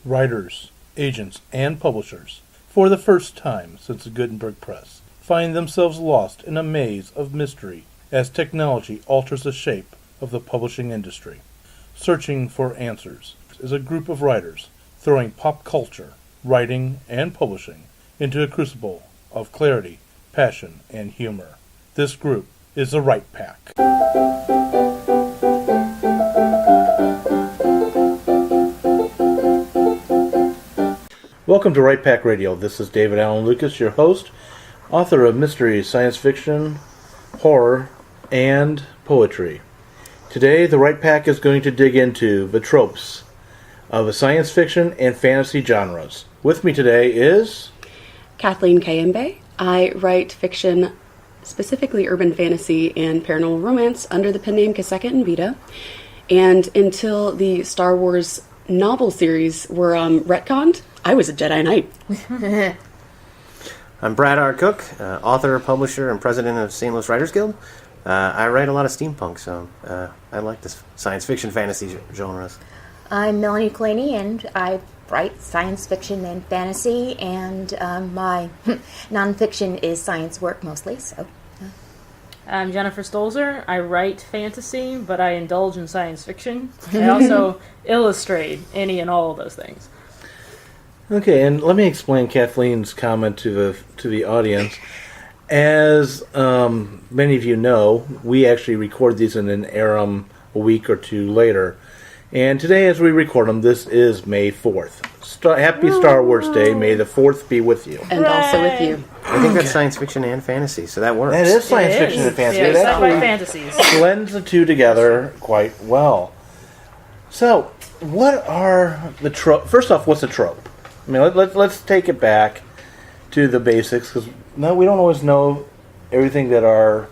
Writers, agents, and publishers, for the first time since the Gutenberg Press, find themselves lost in a maze of mystery as technology alters the shape of the publishing industry. Searching for Answers is a group of writers throwing pop culture, writing, and publishing into a crucible of clarity, passion, and humor. This group is the Right Pack. Welcome to Right Pack Radio. This is David Allen Lucas, your host, author of mystery, science fiction, horror, and poetry. Today, the Right Pack is going to dig into the tropes of the science fiction and fantasy genres. With me today is Kathleen Kayembe. I write fiction, specifically urban fantasy and paranormal romance, under the pen name Kaseka and Vita. And until the Star Wars novel series were retconned, I was a Jedi Knight. I'm Brad R. Cook, author, publisher, and president of St. Louis Writers Guild. I write a lot of steampunk, so I like this science fiction fantasy genres. I'm Melanie Claney, and I write science fiction and fantasy, and my nonfiction is science work mostly. So, I'm Jennifer Stolzer. I write fantasy, but I indulge in science fiction. I also illustrate any and all of those things. Okay, and let me explain Kathleen's comment to the audience. As many of you know, we actually record these and then air them a week or two later. And today, as we record them, this is May 4th. Happy Star Wars Day. May the 4th be with you. And also with you. I think that's science fiction and fantasy, so that works. That is science fiction and fantasy. Yeah, It sci-fi actually fantasies. blends the two together quite well. So, what are the tropes? First off, what's a trope? I mean, let's take it back to the basics, because we don't always know everything that our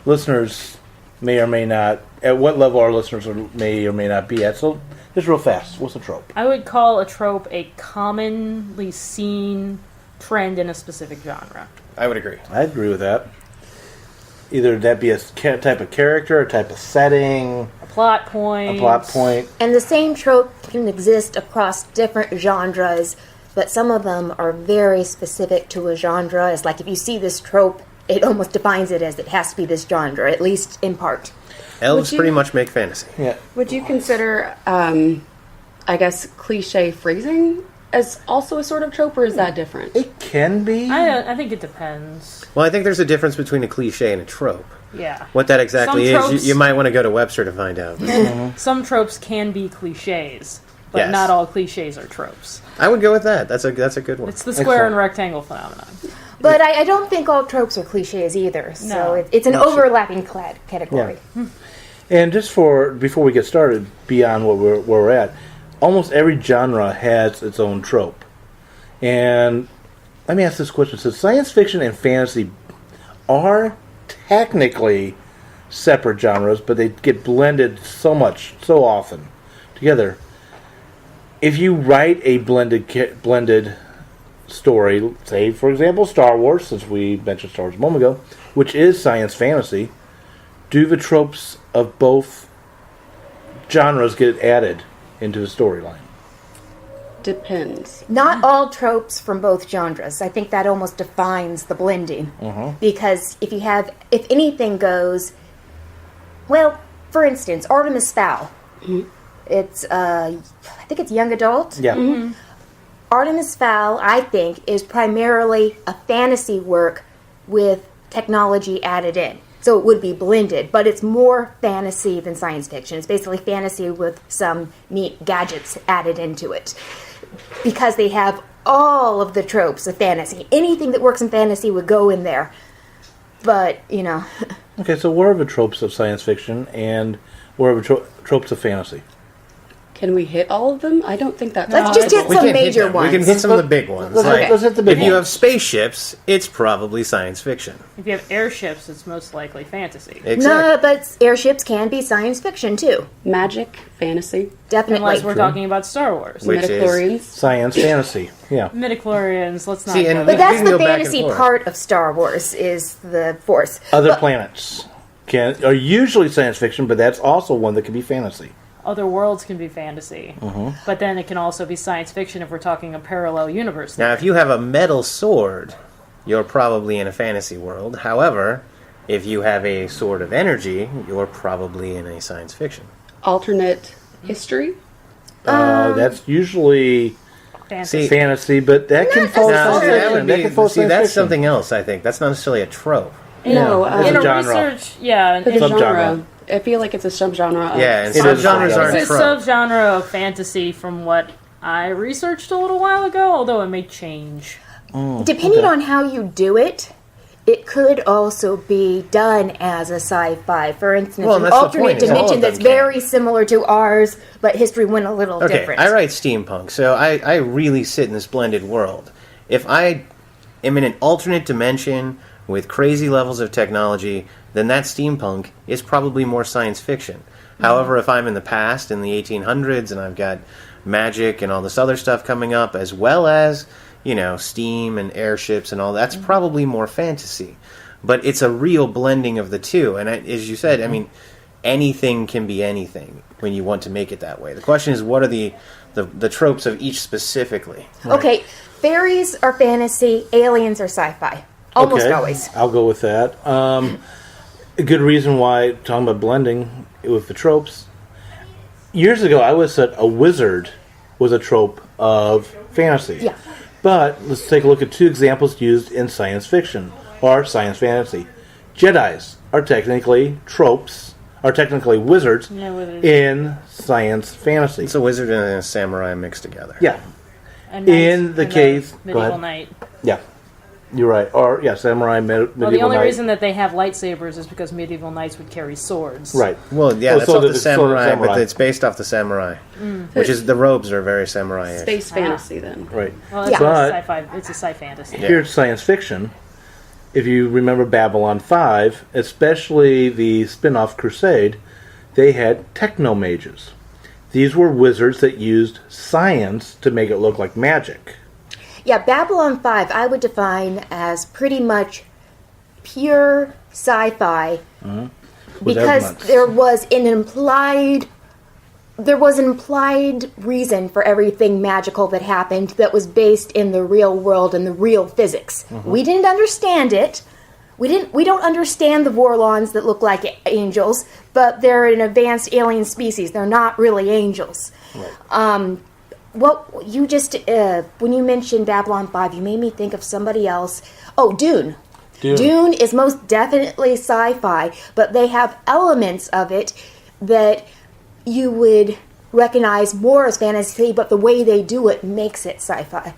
listeners may or may not, at what level our listeners may or may not be at. So, just real fast, what's a trope? I would call a trope a commonly seen trend in a specific genre. I would agree. I agree with that. Either that be a type of character, a type of setting, A plot point. and the same trope can exist across different genres, but some of them are very specific to a genre. It's like if you see this trope, it almost defines it as it has to be this genre, at least in part. Elves pretty much make fantasy. Yeah. Would you consider, I guess, cliche phrasing as also a sort of trope, or is that different? It can be. I think it depends. Well, I think there's a difference between a cliche and a trope. Yeah. What that exactly Some is, tropes- you might want to go to Webster to find out. Some tropes can be cliches, but Yes. not all cliches are tropes. I would go with that. That's a good one. It's the square and rectangle phenomenon. But I don't think all tropes are cliches either, so No. it's an overlapping category. Yeah. And just before we get started, beyond where we're at, almost every genre has its own trope. And let me ask this question. So science fiction and fantasy are technically separate genres, but they get blended so often together. If you write a blended story, say, for example, Star Wars, since we mentioned Star Wars a moment ago, which is science fantasy, do the tropes of both genres get added into the storyline? Depends. Not all tropes from both genres. I think that almost defines the blending. Because if anything goes, well, for instance, Artemis Fowl. It's, I think it's young adult. Yeah. Artemis Fowl, I think, is primarily a fantasy work with technology added in. So it would be blended, but it's more fantasy than science fiction. It's basically fantasy with some neat gadgets added into it. Because they have all of the tropes of fantasy. Anything that works in fantasy would go in there. But, Okay, so where are the tropes of science fiction and where are the tropes of fantasy? Can we hit all of them? I don't think that's let's just hit We some can hit major them. ones. We can hit some of the big ones. Let's hit the big if you ones. have spaceships, it's probably science fiction. If you have airships, it's most likely fantasy. Exactly. No, but airships can be science fiction, too. Magic, fantasy, Definitely. Unless we're talking about Star Wars. Which is- midichlorians. Science fantasy, yeah. Midichlorians, let's not See, go and- there. But We that's can the go back and fantasy forth. part of Star Wars, is the Force. Other planets are usually science fiction, but that's also one that can be fantasy. other worlds can be fantasy. But then it can also be science fiction if we're talking a parallel universe. Now, if you have a metal sword, you're probably in a fantasy world. However, if you have a sword of energy, you're probably in a science fiction. Alternate history? That's usually fantasy. fantasy, but that can fall Now, science that fiction. would That be, can fall see, science that's fiction. something else, I think. That's not necessarily a trope. No, It's in a a genre. research, yeah, for the in- Subgenre. genre. I feel like it's a subgenre. Yeah, and It is subgenres subgenre. aren't it's a tropes. subgenre of fantasy from what I researched a little while ago, although it may change. Depending on how you do it, it could also be done as a sci-fi. For instance, Well, an that's the alternate point, is all dimension of them that's can. very similar to ours, but history went a little Okay, different. I write steampunk, so I really sit in this blended world. If I am in an alternate dimension with crazy levels of technology, then that steampunk is probably more science fiction. However, if I'm in the past, in the 1800s, and I've got magic and all this other stuff coming up, as well as, steam and airships and all that's probably more fantasy. But it's a real blending of the two. And as you said, I mean, anything can be anything when you want to make it that way. The question is, what are the tropes of each specifically? Okay, fairies are fantasy, aliens are sci-fi. Almost Okay, always. I'll go with that. A good reason why, talking about blending with the tropes, years ago I was said a wizard was a trope of fantasy. Yeah. But let's take a look at two examples used in science fiction or science fantasy. Jedis are technically tropes, are technically wizards Yeah, wizards. in science fantasy. It's a wizard and a samurai mixed together. Yeah, A In the and a case- go medieval ahead. knight. yeah, you're right. Or yeah, samurai, medieval Well, the only knight. reason that they have lightsabers is because medieval knights would carry swords. Right. Well, yeah, Oh, that's so off the- the so the samurai, samurai. but it's based off the samurai, which is the robes are very samurai-ish. Space fantasy, then. Right. Well, it's But- a sci-fi. It's a sci fantasy. Yeah. Here's science fiction. If you remember Babylon 5, especially the spin-off Crusade, they had techno-mages. These were wizards that used science to make it look like magic. Yeah, Babylon 5 I would define as pretty much pure sci-fi With because elements. there was an implied reason for everything magical that happened that was based in the real world and the real physics. We didn't understand it. We don't understand the Vorlons that look like angels, but they're an advanced alien species. They're not really angels. What you just when you mentioned Babylon 5, you made me think of somebody else. Oh, Dune. Dune is most definitely sci-fi, but they have elements of it that you would recognize more as fantasy, but the way they do it makes it sci-fi.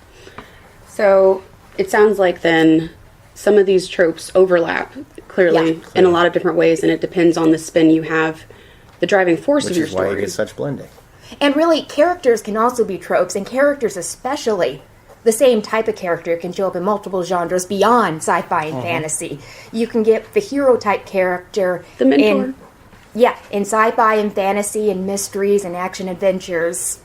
So it sounds like then some of these tropes overlap clearly Yeah. in a lot of different ways, and it depends on the spin you have, the driving force Which of your is why you story. get such blending. And really, characters can also be tropes, and characters especially. The same type of character can show up in multiple genres beyond sci-fi and fantasy. You can get the hero type character. The mentor. In sci-fi and fantasy and mysteries and action adventures.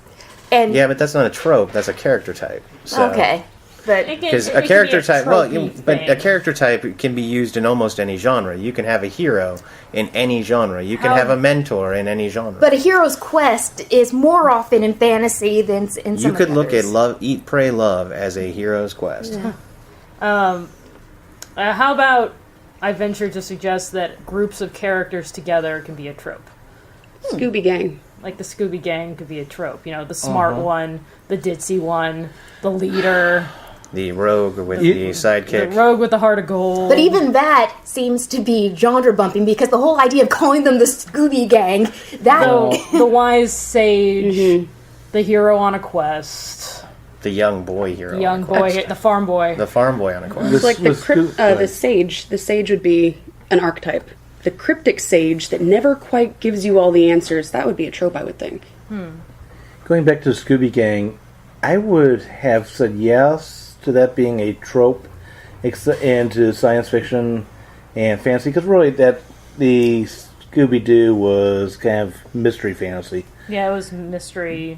And Yeah, but that's not a trope. That's a character type. So, okay, but Because a character type, but a character type can be used in almost any genre. You can have a hero in any genre. You can have a mentor in any genre. but a hero's quest is more often in fantasy than in some You of could the look at others. Love, Eat, Pray, Love as a hero's quest. How about I venture to suggest that groups of characters together can be a trope. Scooby Gang. Like the Scooby Gang could be a trope. You know, the smart one, the ditzy one, the leader, The rogue with You- the the sidekick. rogue with the heart of gold. But even that seems to be genre bumping because the whole idea of calling them the Scooby Gang, that the wise sage, the hero on a quest, The young boy hero. the young boy, the farm boy. The farm boy on a quest. It's like the Let's do- the sage. The sage would be an archetype. The cryptic sage that never quite gives you all the answers. That would be a trope, I would think. Going back to the Scooby Gang, I would have said yes to that being a trope and to science fiction and fantasy, because really that the Scooby-Doo was kind of mystery fantasy. Yeah, it was mystery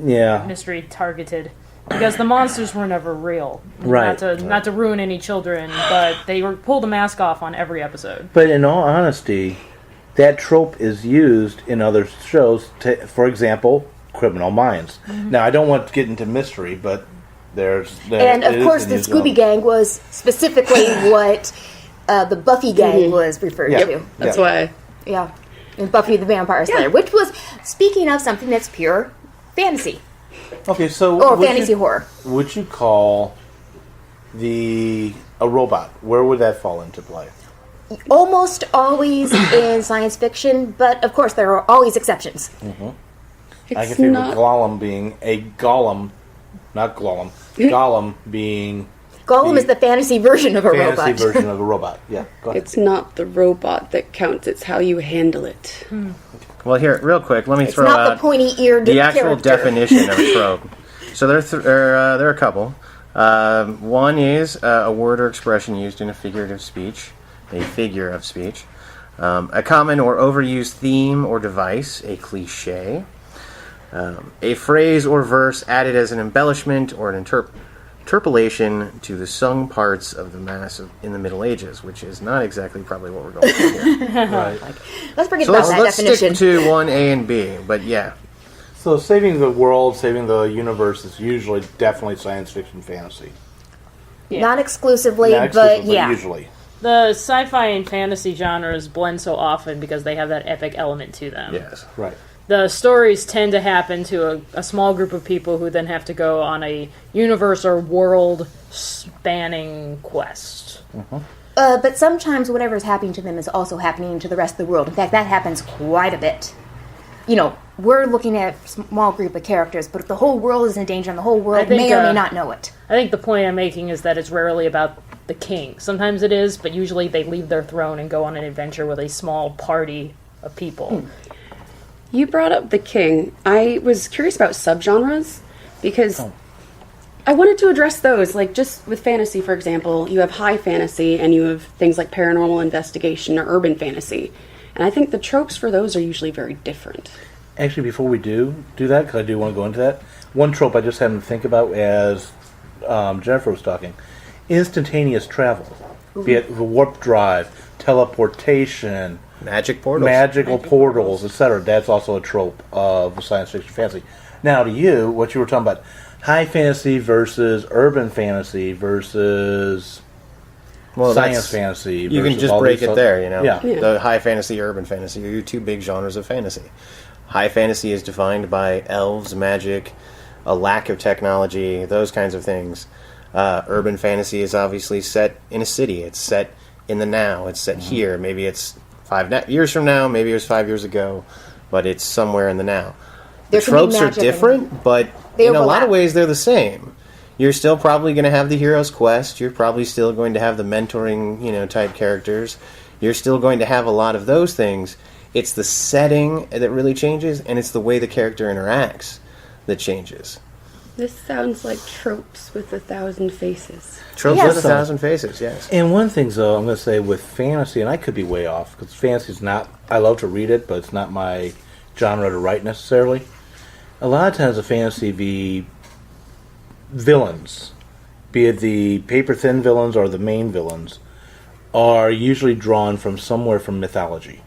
Yeah. targeted. Because the monsters were never real. Right. Not to ruin any children, but they were pulled the mask off on every episode. But in all honesty, that trope is used in other shows. For example, Criminal Minds. Now, I don't want to get into mystery, but and of course, the Scooby Gang was specifically what the Buffy Gang was referred to. That's why. Yeah, and Buffy the Vampire Slayer, which was, speaking of something that's pure fantasy. Okay, so or fantasy horror. Would you call a robot? Where would that fall into play? Almost always in science fiction, but of course there are always exceptions. I can think of Gollum being a golem, not Gollum. Gollum being Gollum is the fantasy version of a robot. Fantasy version of a robot. Yeah, go ahead. It's not the robot that counts; it's how you handle it. Well, here, real quick, let me throw not out the pointy-eared the actual character. definition of a trope. So there are a couple. One is a word or expression used in a figure of speech, a common or overused theme or device, a cliche, a phrase or verse added as an embellishment or an interpolation to the sung parts of the Mass in the Middle Ages, which is not exactly probably what we're going for here. Right. Let's forget So about that let's definition. stick to 1, A, and B, but yeah. So saving the world, saving the universe is usually definitely science fiction fantasy. Yeah. Not exclusively, Not exclusive, but yeah. usually. The sci-fi and fantasy genres blend so often because they have that epic element to them. Yes. Right. The stories tend to happen to a small group of people who then have to go on a universe or world-spanning quest. But sometimes whatever is happening to them is also happening to the rest of the world. In fact, that happens quite a bit. You know, we're looking at a small group of characters, but if the whole world is in danger and the whole world may or may not know it. I think the point I'm making is that it's rarely about the king. Sometimes it is, but usually they leave their throne and go on an adventure with a small party of people. You brought up the king. I was curious about subgenres because I wanted to address those. Like just with fantasy, for example, you have high fantasy and you have things like paranormal investigation or urban fantasy. And I think the tropes for those are usually very different. Actually, before we do that, because I do want to go into that, one trope I just happened to think about as Jennifer was talking, instantaneous travel. Be it the warp drive, teleportation, magical portals, etc. That's also a trope of science fiction fantasy. Now, to you, what you were talking about, high fantasy versus urban fantasy versus science fantasy. You can just break it there, you know. Yeah. The high fantasy, urban fantasy are your two big genres of fantasy. High fantasy is defined by elves, magic, a lack of technology, those kinds of things. Urban fantasy is obviously set in a city. It's set in the now. It's set here. Maybe it's 5 years from now. Maybe it was 5 years ago. But it's somewhere in the now. The tropes are different, but in a lot of ways they're the same. You're still probably going to have the hero's quest. You're probably still going to have the mentoring, type characters. You're still going to have a lot of those things. It's the setting that really changes, and it's the way the character interacts that changes. This sounds like Tropes with 1,000 faces. Tropes with 1,000 faces, yes. And one thing, though, I'm going to say with fantasy, and I could be way off, because fantasy's not, I love to read it, but it's not my genre to write necessarily. A lot of times the fantasy, the villains, be it the paper-thin villains or the main villains, are usually drawn from somewhere from mythology.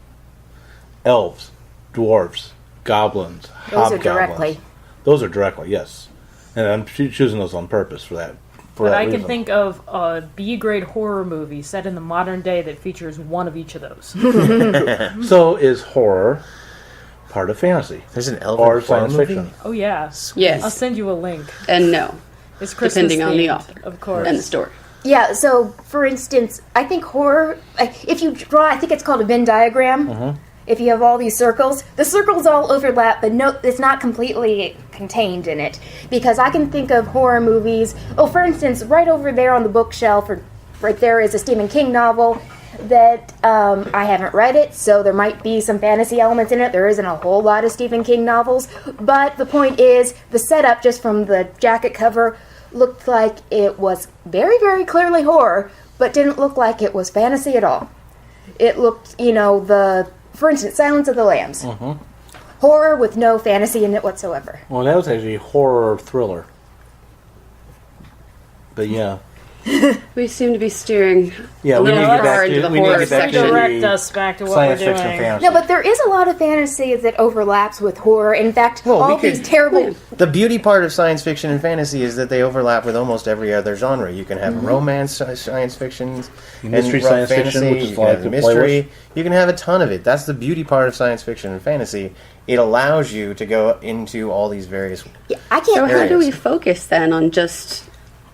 Elves, dwarves, goblins, hobgoblins. Those are directly, yes. And I'm choosing those on purpose for that. But I can think of a B-grade horror movie set in the modern day that features one of each of those. So is horror part of fantasy? There's an elf or science fiction. Oh, yeah. Yes. I'll send you a link. And no. It's Christmas depending on the themed, author. of course. And the story. Yeah, so, for instance, I think horror, if you draw, I think it's called a Venn diagram. If you have all these circles, the circles all overlap, but no, it's not completely contained in it. Because I can think of horror movies. Oh, for instance, right over there on the bookshelf, or right there is a Stephen King novel that I haven't read it, so there might be some fantasy elements in it. There isn't a whole lot of Stephen King novels. But the point is, the setup, just from the jacket cover, looked like it was very, very clearly horror, but didn't look like it was fantasy at all. It looked, for instance, Silence of the Lambs. Horror with no fantasy in it whatsoever. Well, that was actually a horror thriller. But yeah. We seem to be steering Yeah, a we need little to get far back into to the we need to horror get back to section. Redirect the us back to what science we're fiction doing. fantasy. No, but there is a lot of fantasy that overlaps with horror. In fact, Well, we all these could- terrible. The beauty part of science fiction and fantasy is that they overlap with almost every other genre. You can have romance science fiction, Mystery and science fantasy, fiction, which is you can like have the mystery. playlist. You can have a ton of it. That's the beauty part of science fiction and fantasy. It allows you to go into all these various. Yeah, I So can't. how do areas. we focus then on just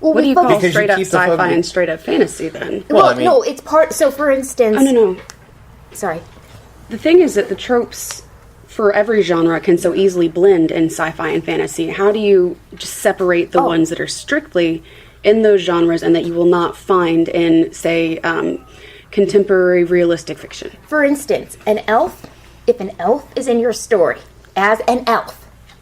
Well, what do we you call focus- Because you straight up keep the sci-fi focus- and straight up fantasy then? Well, Well, I mean- no, it's part. So, for instance, Oh no. sorry. The thing is that the tropes for every genre can so easily blend in sci-fi and fantasy. How do you just separate the Oh. ones that are strictly in those genres and that you will not find in, say, contemporary realistic fiction? For instance, an elf. If an elf is in your story as an elf,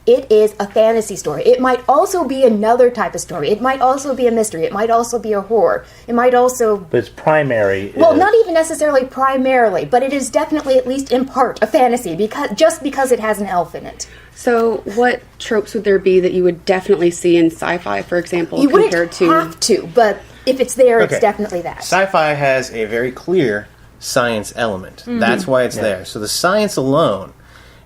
it is a fantasy story. It might also be another type of story. It might also be a mystery. It might also be a horror. It might also. But its primary. Well, is, not even necessarily primarily, but it is definitely, at least in part, a fantasy because it has an elf in it. So what tropes would there be that you would definitely see in sci-fi, for example, You wouldn't compared to... have to, but if it's there, Okay. it's definitely that. Sci-fi has a very clear science element. That's why it's there. So the science alone.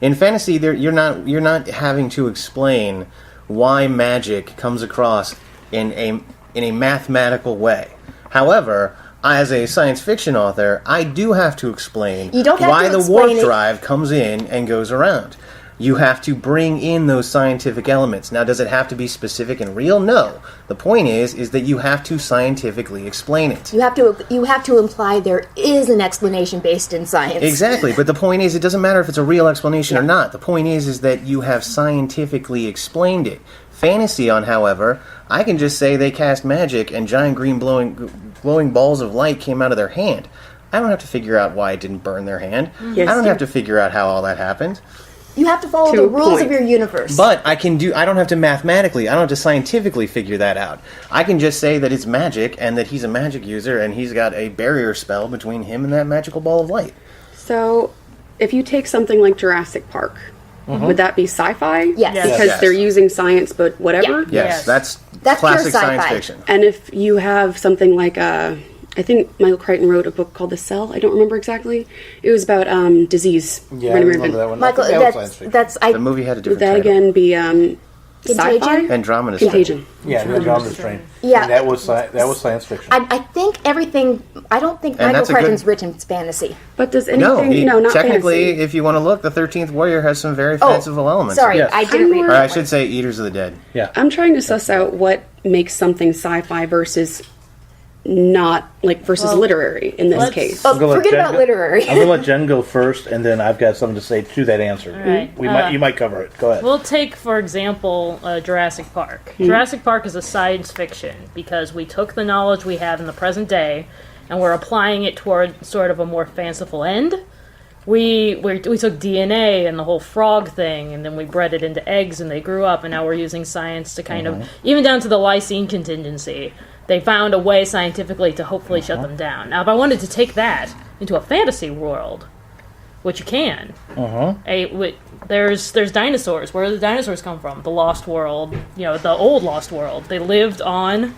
In fantasy, you're not having to explain why magic comes across in a mathematical way. However, as a science fiction author, I do have to explain You don't have why to the warp explain it. drive comes in and goes around. You have to bring in those scientific elements. Now, does it have to be specific and real? No. The point is that you have to scientifically explain it. You have to imply there is an explanation based in science. Exactly, but the point is, it doesn't matter if it's a real explanation or not. The point is that you have scientifically explained it. Fantasy, however, I can just say they cast magic and giant green glowing balls of light came out of their hand. I don't have to figure out why it didn't burn their hand. Yes, I don't you- have to figure out how all that happened. You have to follow To the a rules point. of your universe. But I don't have to mathematically, I don't have to scientifically figure that out. I can just say that it's magic and that he's a magic user and he's got a barrier spell between him and that magical ball of light. So if you take something like Jurassic Park, would that be sci-fi? Yes. Because Yes. they're using science, but whatever? Yes, Yes. that's That's pure classic science sci-fi. fiction. And if you have something like I think Michael Crichton wrote a book called The Cell. I don't remember exactly. It was about disease. Yeah, I remember that one. Michael, I think that was science fiction. that's The movie had a Would different that title. again be Contagion? sci-fi? Andromeda Contagion. Yeah, the Andromeda Strain. Yeah. And that was science fiction. I think everything. I don't think And Michael that's a good- Crichton's written fantasy. But does No, anything, not technically, fantasy? if you want to look, the 13th Warrior has some very Oh, fanciful elements. sorry, Yes. I didn't I'm read. more- Or that I one. should say Eaters of the Dead. Yeah. I'm trying to suss out what makes something sci-fi versus not, versus Well, literary in this let's- case. Oh, I'm gonna let forget Jen about go- literary. I'm going to let Jen go first, and then I've got something to say to that answer. right. You might cover it. Go ahead. We'll take, for example, Jurassic Park. Jurassic Park is a science fiction because we took the knowledge we have in the present day and we're applying it toward sort of a more fanciful end. We took DNA and the whole frog thing, and then we bred it into eggs, and they grew up, and now we're using science to kind of, even down to the lysine contingency, they found a way scientifically to hopefully shut them down. Now, if I wanted to take that into a fantasy world, which you can, there's dinosaurs. Where do the dinosaurs come from? The Lost World, the old Lost World. They lived on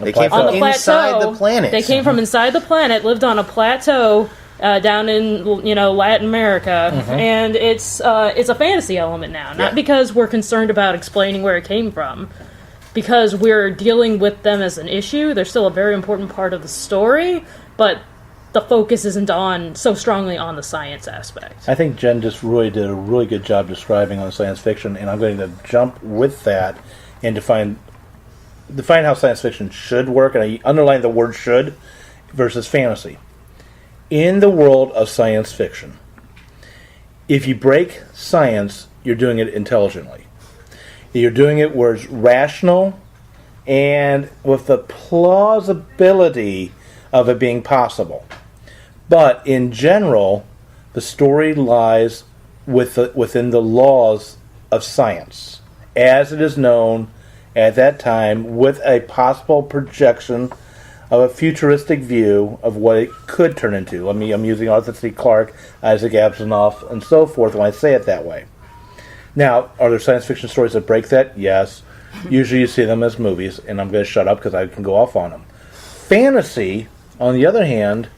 They came On from the inside plateau. the planet. They came from inside the planet, lived on a plateau down in Latin America, and it's a fantasy element now. Not Yeah. because we're concerned about explaining where it came from, because we're dealing with them as an issue. They're still a very important part of the story, but the focus isn't on so strongly on the science aspect. I think Jen just really did a really good job describing on science fiction, and I'm going to jump with that and define how science fiction should work, and I underline the word should versus fantasy. In the world of science fiction, if you break science, you're doing it intelligently. You're doing it where it's rational and with the plausibility of it being possible. But in general, the story lies within the laws of science, as it is known at that time, with a possible projection of a futuristic view of what it could turn into. I'm using Arthur C. Clarke, Isaac Asimov, and so forth when I say it that way. Now, are there science fiction stories that break that? Yes. Usually you see them as movies, and I'm going to shut up because I can go off on them. Fantasy, on the other hand,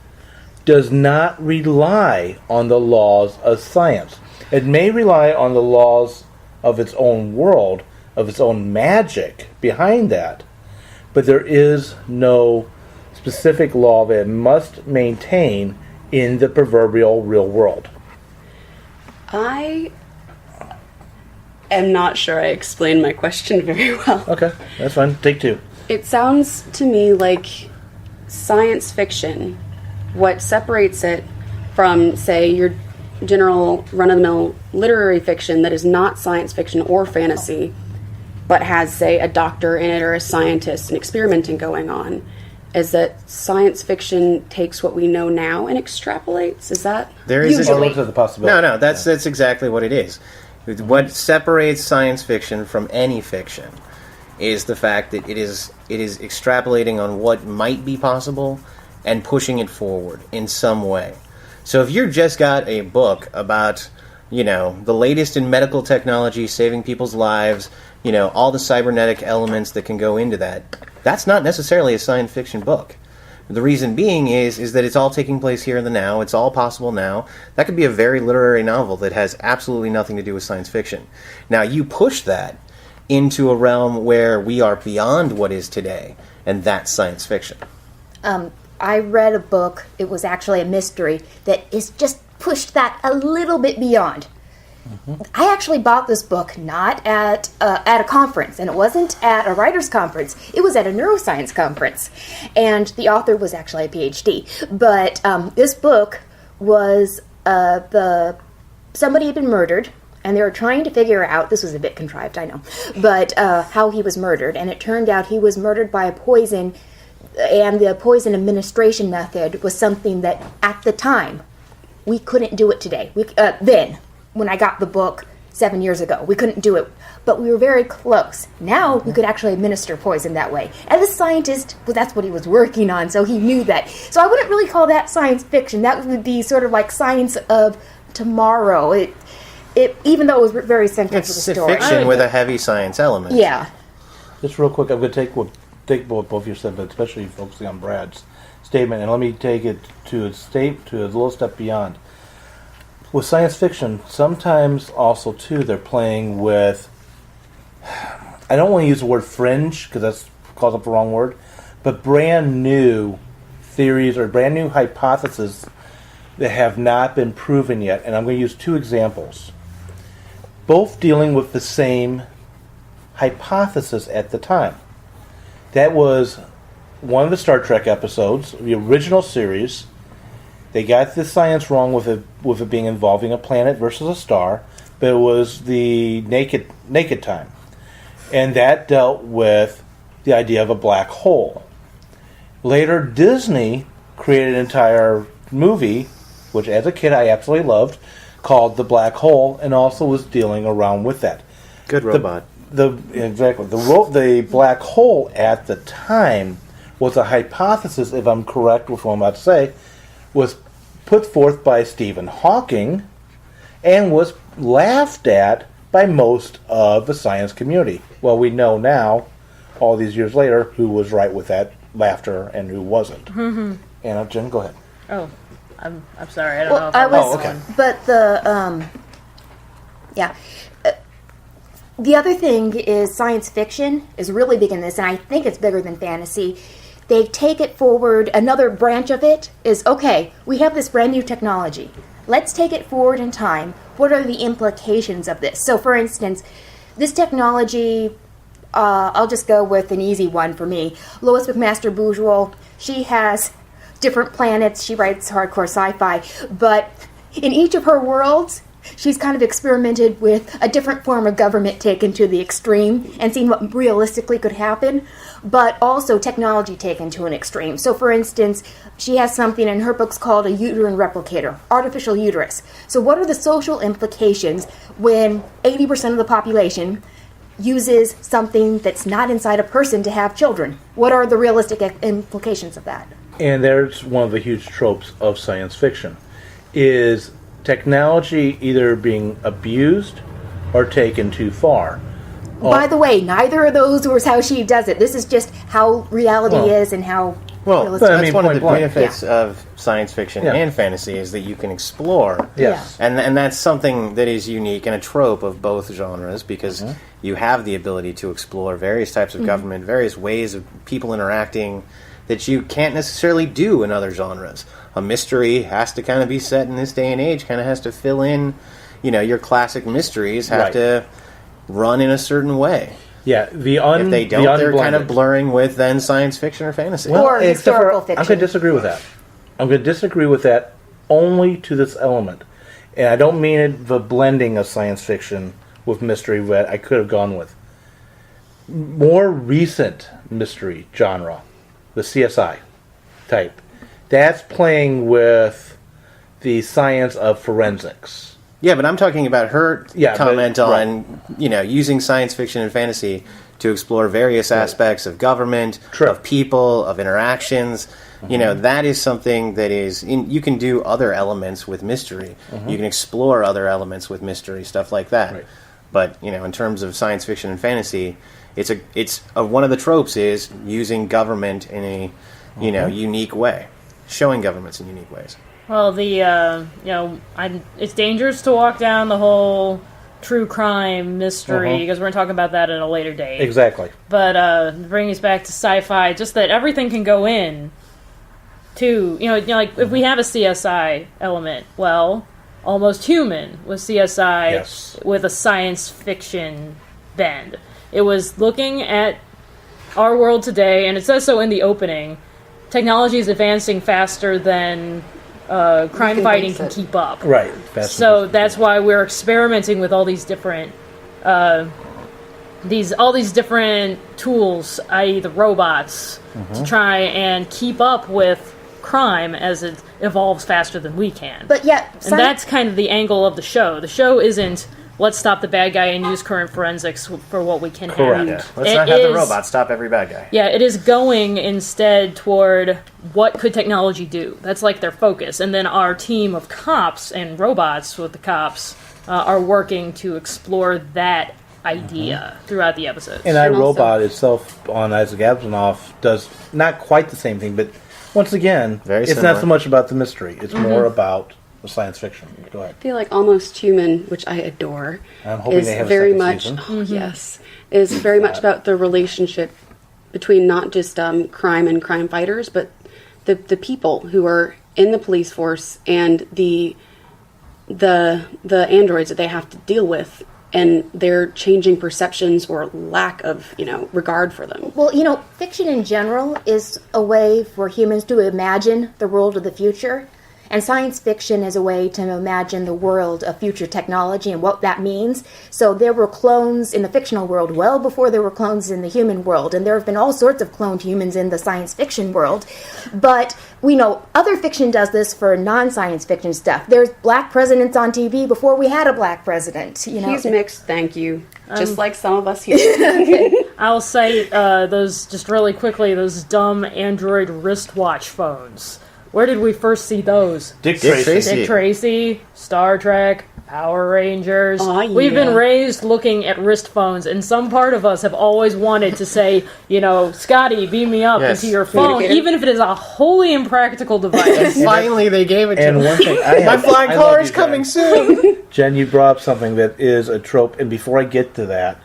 does not rely on the laws of science. It may rely on the laws of its own world, of its own magic behind that, but there is no specific law that it must maintain in the proverbial real world. I am not sure I explained my question very well. Okay, that's fine. Take two. It sounds to me like science fiction, what separates it from, say, your general run-of-the-mill literary fiction that is not science fiction or fantasy, but has, say, a doctor in it or a scientist and experimenting going on, is that science fiction takes what we know now and extrapolates? Is that There is usually? Or look at the possibility. No, that's exactly what it is. What separates science fiction from any fiction is the fact that it is extrapolating on what might be possible and pushing it forward in some way. So if you've just got a book about, the latest in medical technology saving people's lives, all the cybernetic elements that can go into that, that's not necessarily a science fiction book. The reason being is that it's all taking place here in the now. It's all possible now. That could be a very literary novel that has absolutely nothing to do with science fiction. Now, you push that into a realm where we are beyond what is today, and that's science fiction. I read a book, it was actually a mystery, that is just pushed that a little bit beyond. I actually bought this book not at a conference, and it wasn't at a writer's conference. It was at a neuroscience conference, and the author was actually a PhD. But this book was somebody had been murdered, and they were trying to figure out, this was a bit contrived, I know, but how he was murdered. And it turned out he was murdered by a poison, and the poison administration method was something that, at the time, we couldn't do it today. Then, when I got the book 7 years ago, we couldn't do it, but we were very close. Now, we could actually administer poison that way. And the scientist, well, that's what he was working on, so he knew that. So I wouldn't really call that science fiction. That would be sort of like science of tomorrow. It even though it was very central to the It's story. fiction with a heavy science element. Yeah. Just real quick, I'm going to take what both of you said, but especially focusing on Brad's statement, and let me take it to a little step beyond. With science fiction, sometimes also, too, they're playing with, I don't want to use the word fringe, because that calls up the wrong word, but brand new theories or brand new hypotheses that have not been proven yet. And I'm going to use two examples, both dealing with the same hypothesis at the time. That was one of the Star Trek episodes, the original series. They got the science wrong with it being involving a planet versus a star, but it was the naked time. And that dealt with the idea of a black hole. Later, Disney created an entire movie, which as a kid I absolutely loved, called The Black Hole, and also was dealing around with that. Good robot. Exactly. The black hole at the time was a hypothesis, if I'm correct with what I'm about to say, was put forth by Stephen Hawking and was laughed at by most of the science community. Well, we know now, all these years later, who was right with that laughter and who wasn't. Mm-hmm. Anna, Jen, go ahead. Oh, I'm sorry. I don't know if I I was, okay. But the other thing is science fiction is really big in this, and I think it's bigger than fantasy. They take it forward. Another branch of it is, okay, we have this brand new technology. Let's take it forward in time. What are the implications of this? So, for instance, this technology, I'll just go with an easy one for me. Lois McMaster Bourgeois, she has different planets. She writes hardcore sci-fi. But in each of her worlds, she's kind of experimented with a different form of government taken to the extreme and seen what realistically could happen, but also technology taken to an extreme. So, for instance, she has something in her books called a uterine replicator, artificial uterus. So what are the social implications when 80% of the population uses something that's not inside a person to have children? What are the realistic implications of that? And there's one of the huge tropes of science fiction, is technology either being abused or taken too far. By the way, neither of those was how she does it. This is just how reality is and how Well, realistic. that's I mean, one of point the blank. benefits of science fiction Yeah. and fantasy is that you can explore. Yes. And that's something that is unique and a trope of both genres because you have the ability to explore various types of government, various ways of people interacting that you can't necessarily do in other genres. A mystery has to kind of be set in this day and age, kind of has to fill in, your classic mysteries have Right. to run in a certain way. Yeah, If they don't, they're kind of unblended. blurring with then science fiction or fantasy. Or except for- historical I'm fiction. going to disagree with that. I'm going to disagree with that only to this element. And I don't mean it the blending of science fiction with mystery that I could have gone with. More recent mystery genre, the CSI type, that's playing with the science of forensics. Yeah, but I'm talking about her Yeah, comment but- on, using science fiction and fantasy to explore various aspects of government, True. of people, of interactions. That is something that is... you can do other elements with mystery. You can explore other elements with mystery, stuff like that. Right. But, in terms of science fiction and fantasy, one of the tropes is using government in a, unique way. Showing governments in unique ways. Well, it's dangerous to walk down the whole true crime mystery because we're talking about that at a later date. Exactly. But bringing us back to sci-fi, just that everything can go in. To like if we have a CSI element, well, Almost Human was CSI Yes. with a science fiction bend. It was looking at our world today, and it says so in the opening. Technology is advancing faster than crime fighting can convince it. keep up. Right. So that's why we're experimenting with all these different these different tools, i.e. the robots, to try and keep up with crime as it evolves faster than we can. But yet, and that's kind of the angle of the show. The show isn't let's stop the bad guy and use current forensics for what we can Correct. have. Yeah. Let's It not have the is- robots stop every bad guy. Yeah, it is going instead toward what could technology do. That's like their focus. And then our team of cops and robots with the cops are working to explore that idea throughout the episodes. And And also- iRobot itself on Isaac Asimov does not quite the same thing, but once again, Very it's similar. not so much about the mystery. It's more about the science fiction. Go ahead. I feel like Almost Human, which I adore, I'm hoping is they have a very second much season. yes, is very much about the relationship between not just crime and crime fighters, but the people who are in the police force and the androids that they have to deal with, and their changing perceptions or lack of regard for them. Well, fiction in general is a way for humans to imagine the world of the future. And science fiction is a way to imagine the world of future technology and what that means. So there were clones in the fictional world well before there were clones in the human world. And there have been all sorts of cloned humans in the science fiction world. But we know other fiction does this for non-science fiction stuff. There's black presidents on TV before we had a black president. He's mixed, thank you. Just like some of us here. I'll say those just really quickly. Those dumb Android wristwatch phones. Where did we first see those? Dick Tracy. Tracy. Dick Tracy, Star Trek, Power Rangers. Aw, yeah. We've been raised looking at wrist phones, and some part of us have always wanted to say, Scotty, beam me up Yes. into your phone, Communicator. even if it is a wholly impractical device. Finally, they gave it to And me. one thing I My have, flying I car love is you, coming Jen. soon. Jen, you brought up something that is a trope, and before I get to that,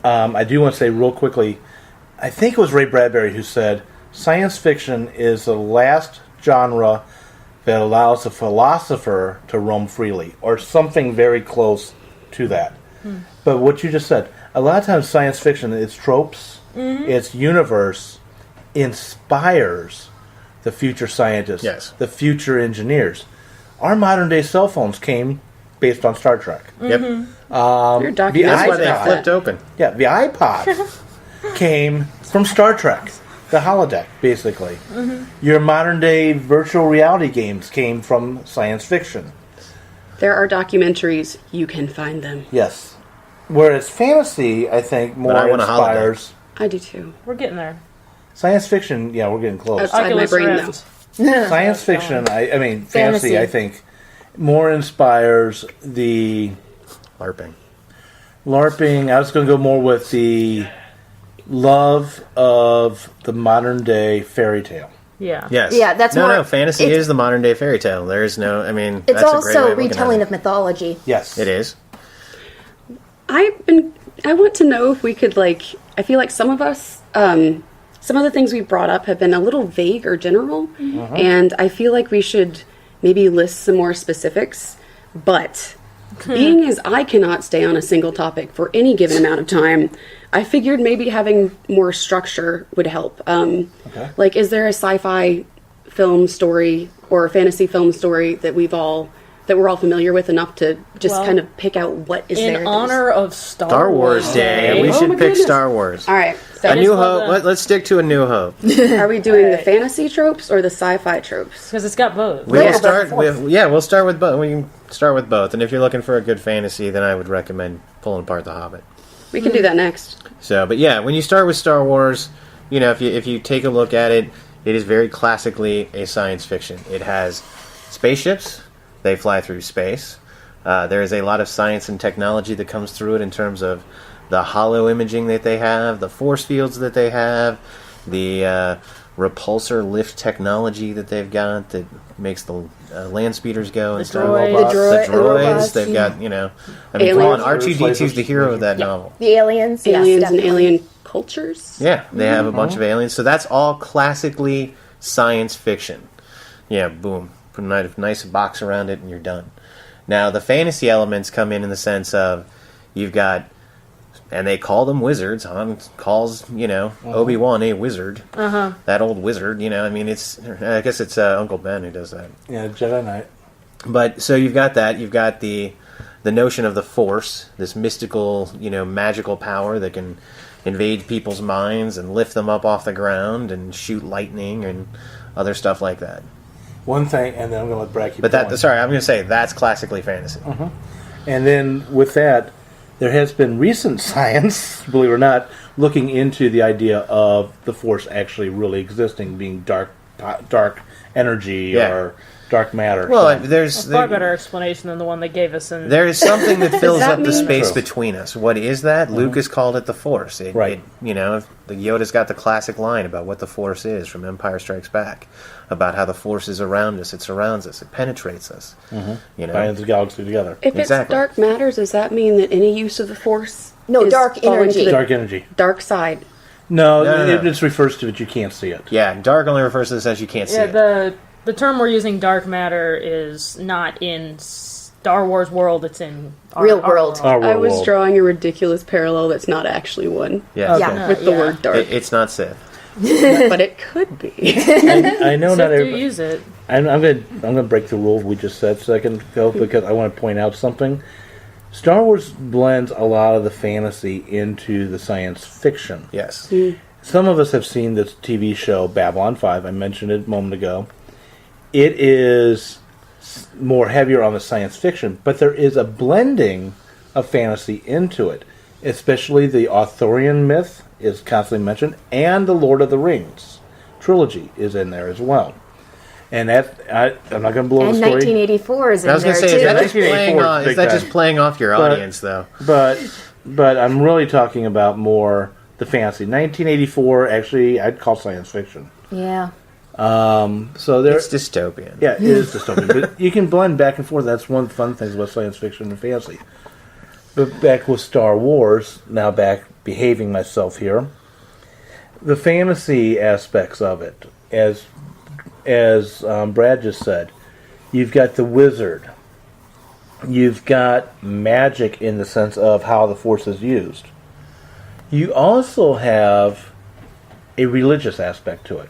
I do want to say real quickly, I think it was Ray Bradbury who said, science fiction is the last genre that allows a philosopher to roam freely, or something very close to that. But what you just said, a lot of times science fiction, its tropes, its universe, inspires the future scientists, Yes. the future engineers. Our modern day cell phones came based on Star Trek. Yep. Your The documentary That's why they about flipped that. open. Yeah, the iPod came from Star Trek, the holodeck, basically. Your modern day virtual reality games came from science fiction. There are documentaries. You can find them. Yes. Whereas fantasy, I think, more I want a inspires I do too. We're getting there. science fiction. Yeah, we're getting close. Outside my Oculus brain, Rift. though. Science fiction, I mean, Fantasy. fantasy, I think, more inspires the LARPing. LARPing. I was going to go more with the love of the modern day fairy tale. Yeah. Yes. Yeah, that's no, more- no. Fantasy it's- is the modern day fairy tale. There is no. I mean, It's that's a great way also of looking retelling at of mythology. Yes. it. It is. I want to know if we could, like, I feel like some of us, some of the things we brought up have been a little vague or general, and I feel like we should maybe list some more specifics. But being as I cannot stay on a single topic for any given amount of time, I figured maybe having more structure would help. Like, is there a sci-fi film story or a fantasy film story that we're all familiar with enough to just Well, kind of pick out what is there? In honor of Star Wars Day. We Oh should my pick goodness. Star Wars. All right. So A New called Hope. Let's stick to A New Hope. are we doing the Alright. fantasy tropes or the sci-fi tropes? Because it's got both. We will Yeah, start but- with we'll start with both. We can start with both. And if you're looking for a good fantasy, then I would recommend pulling apart The Hobbit. We can do that next. So, but yeah, when you start with Star Wars, you know, if you take a look at it, it is very classically a science fiction. It has spaceships; they fly through space. There is a lot of science and technology that comes through it in terms of the hollow imaging that they have, the force fields that they have, the repulsor lift technology that they've got that makes the land speeders go and stuff. droids. The droids. robots. They've got, you know, I mean, come on, Aliens. R2-D2's the hero of that novel. The aliens. yes, Aliens and definitely. alien cultures. Yeah, they have a bunch of aliens. So that's all classically science fiction. Yeah, boom. Put a nice box around it and you're done. Now, the fantasy elements come in the sense of you've got, and they call them wizards. Han calls, you know, Obi-Wan a wizard. That old wizard, you know, I mean, I guess it's Uncle Ben who does that. Yeah, Jedi Knight. But so you've got that. You've got the notion of the Force, this mystical, you know, magical power that can invade people's minds and lift them up off the ground and shoot lightning and other stuff like that. One thing, and then I'm going to let Brad keep But going. I'm going to say that's classically fantasy. And then with that, there has been recent science, believe it or not, looking into the idea of the Force actually really existing, being dark energy Yeah. or dark matter. Well, So- there's A far better explanation than the one they gave us in. there is something that fills that up the mean- space True. between us. What is that? Lucas called it the Force. Right. You know, the Yoda's got the classic line about what the Force is from Empire Strikes Back, about how the Force is around us, it surrounds us, it penetrates us. You know, binds the galaxy together. If Exactly. it's dark matters, does that mean that any use of the Force No, is dark falling energy. to the Dark energy. dark side? No, No, no, it no. just refers to it. You can't see it. yeah, dark only refers to this as you can't see Yeah, it. the term we're using, dark matter, is not in Star Wars world. It's in Real world. Our I was world. drawing a ridiculous parallel that's not actually one Yeah, Okay. Yeah. with the yeah. word dark, It's not Sith. but it could be. I know Sith not do everybody. use it. I'm gonna break the rule we just said a second ago because I want to point out something. Star Wars blends a lot of the fantasy into the science fiction. Yes. Some of us have seen this TV show Babylon 5. I mentioned it a moment ago. It is more heavier on the science fiction, but there is a blending of fantasy into it. Especially the Arthurian myth is constantly mentioned, and the Lord of the Rings trilogy is in there as well. And that I'm not going to blow And the story. 1984 is in I was there going to say, too. is that just 1984 playing is off? big Is that time. just playing off your But- audience, though? But I'm really talking about more the fantasy. 1984, actually, I'd call science fiction. Yeah. So there, It's dystopian. yeah, it is dystopian. But you can blend back and forth. That's one of the fun things about science fiction and fantasy. But back with Star Wars, now back behaving myself here. The fantasy aspects of it, as Brad just said, you've got the wizard. You've got magic in the sense of how the Force is used. You also have a religious aspect to it.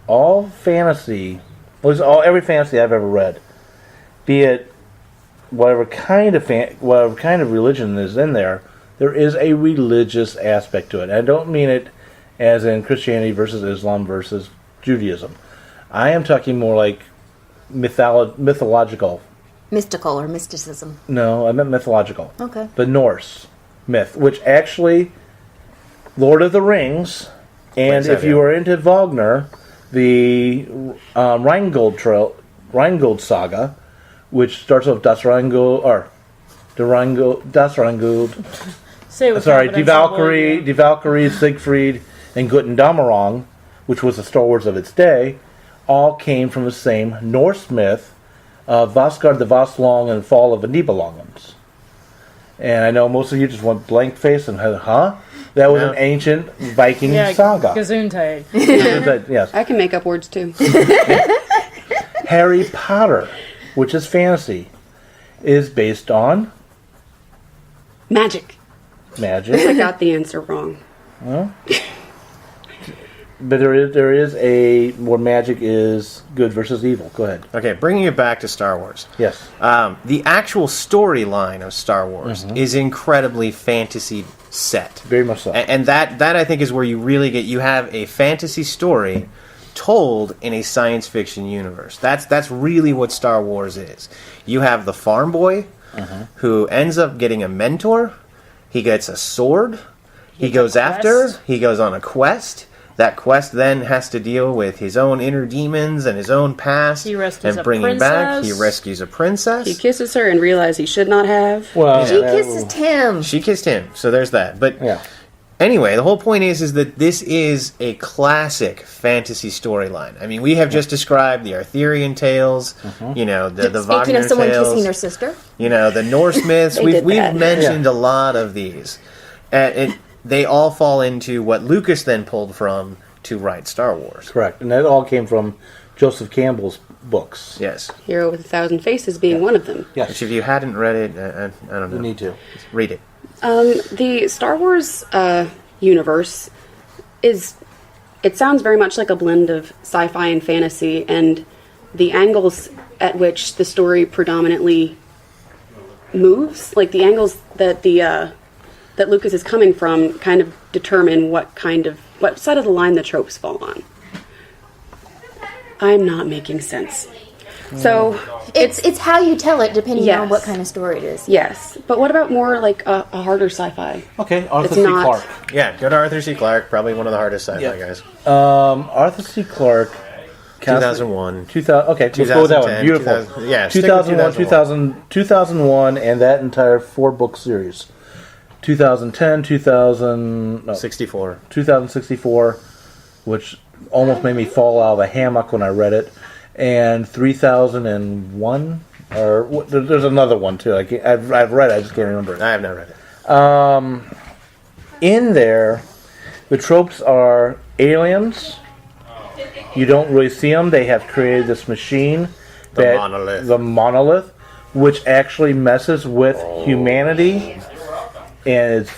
All fantasy, every fantasy I've ever read, be it whatever kind of religion is in there, there is a religious aspect to it. I don't mean it as in Christianity versus Islam versus Judaism. I am talking more like mythological. Mystical or mysticism. No, I meant mythological. Okay. The Norse myth, which actually, Lord of the Rings, and Thanks, if you are into Wagner, the Rheingold saga, which starts off Das Rheingold, Say it with sorry, Die confidence, I believe Valkyrie, you. Die Valkyrie, Siegfried, and Guten Damerong, which was the Star Wars of its day, all came from the same Norse myth of Vasgard the Vaslong and Fall of the Nibelungans. And I know most of you just went blank face and huh? That was an ancient Viking saga. Gesundheit. Yes. I can make up words too. Harry Potter, which is fantasy, is based on Magic. I magic. got the answer wrong. But there is a where magic is good versus evil. Go ahead. Okay, bringing it back to Star Wars. Yes. The actual storyline of Star Wars is incredibly fantasy set. Very much so. And that I think is where you really you have a fantasy story told in a science fiction universe. That's really what Star Wars is. You have the farm boy who ends up getting a mentor. He gets a sword. He goes on a quest. That quest then has to deal with his own inner demons and his own past. He rescues and a bringing back. princess. He rescues a princess. He kisses her and realizes he should not have. Well, She kisses him. She kissed him, so there's that. But Yeah. anyway, the whole point is that this is a classic fantasy storyline. I mean, we have just described the Arthurian tales, you know, the Speaking Wagner of someone tales, kissing her sister. you know, the Norse myths. They We've did that. mentioned a lot of these. They all fall into what Lucas then pulled from to write Star Wars. Correct. And that all came from Joseph Campbell's books. Yes. Hero with 1,000 Faces being one of them. Yes. Which if you hadn't read it, I don't know. You need to. Read it. The Star Wars universe it sounds very much like a blend of sci-fi and fantasy, and the angles at which the story predominantly moves, like the angles that that Lucas is coming from, kind of determine what side of the line the tropes fall on. I'm not making sense. So It's how you tell it depending Yes. on what kind of story it is. yes, but what about more like a harder sci-fi? Okay, Arthur It's C. not- Clarke. Yeah, go to Arthur C. Clarke, probably one of the hardest sci-fi guys. Arthur C. Clarke. 2001. 2000. Okay, let's go with that one. 2010, Beautiful. 2000 yeah, stick with 2001, and that entire 4-book series. 2010, 64. 2064, which almost made me fall out of a hammock when I read it, and 3001, or there's another one too. I've read it, I just can't remember it. I have not read it. In there, the tropes are aliens. You don't really see them. They have created this machine, The monolith. the monolith, which actually messes with humanity and its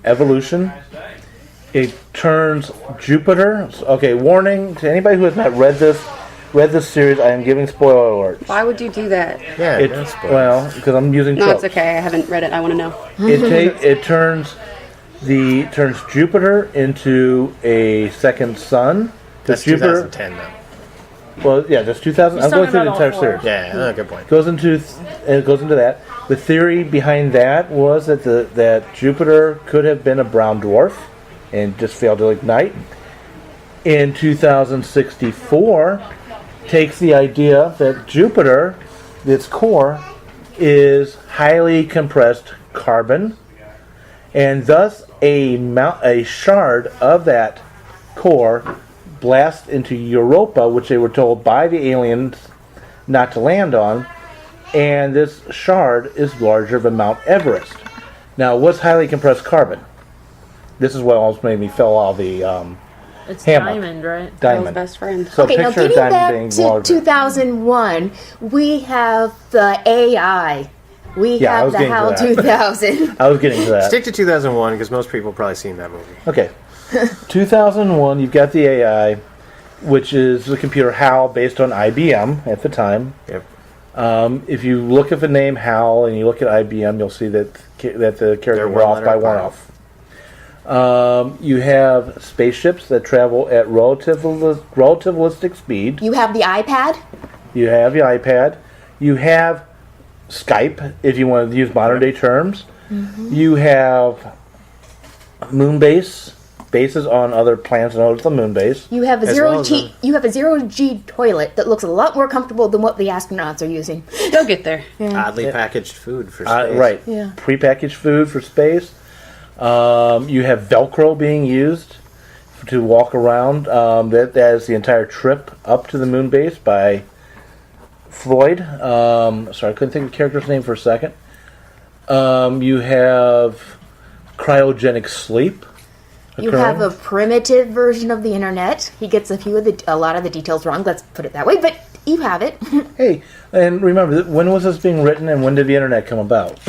evolution. It turns Jupiter. Okay, warning to anybody who has not read this series. I am giving spoiler alerts. Why would you do that? Yeah, It, that's spoilers. well, because I'm using No, tropes. it's okay. I haven't read it. I want to know. It turns Jupiter into a second sun. That's Jupiter. 2010 though. Well, yeah, that's 2000. He's I'm going talking through the about entire all series. four. Yeah, good point. It goes into that. The theory behind that was that Jupiter could have been a brown dwarf and just failed to ignite. In 2064, takes the idea that Jupiter, its core, is highly compressed carbon, and thus a shard of that core blasts into Europa, which they were told by the aliens not to land on, and this shard is larger than Mount Everest. Now, what's highly compressed carbon? This is what almost made me fell out of the It's hammock. diamond, right? Girl's Diamond. best friend. So Okay, now picture getting diamond back being to larger. 2001, we have the AI. We Yeah, I have was the getting to HAL that. 2000. I was getting to that. Stick to 2001 because most people have probably seen that movie. Okay. 2001, you've got the AI, which is the computer HAL based on IBM at the time. Yep. If you look at the name HAL and you look at IBM, you'll see that the character They're were off one by letter one apart. off. You have spaceships that travel at relativistic speed. You have the iPad. You have the iPad. You have Skype, if you want to use modern day terms. You have bases on other planets known as the moon base. You have a As zero well as G. You have a 0G toilet that looks a lot more comfortable than what the astronauts are using. They'll get there. Oddly packaged food for space. Right. to walk around. That is the entire trip up to the moon base by Floyd. Sorry, I couldn't think of the character's name for a second. You have cryogenic sleep. You have a primitive version of the internet. He gets a lot of the details wrong. Let's put it that way, but you have it. Hey, and remember, when was this being written, and when did the internet come about?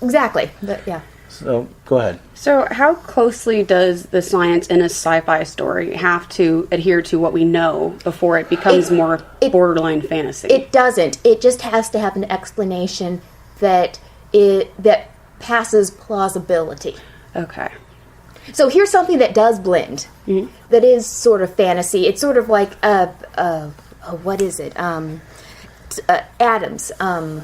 Exactly. Yeah. So, go ahead. So, how closely does the science in a sci-fi story have to adhere to what we know before it becomes more borderline fantasy? It doesn't. It just has to have an explanation that passes plausibility. Okay. So here's something that does blend. Mm-hmm. That is sort of fantasy. It's sort of like what is it? Adams. Doug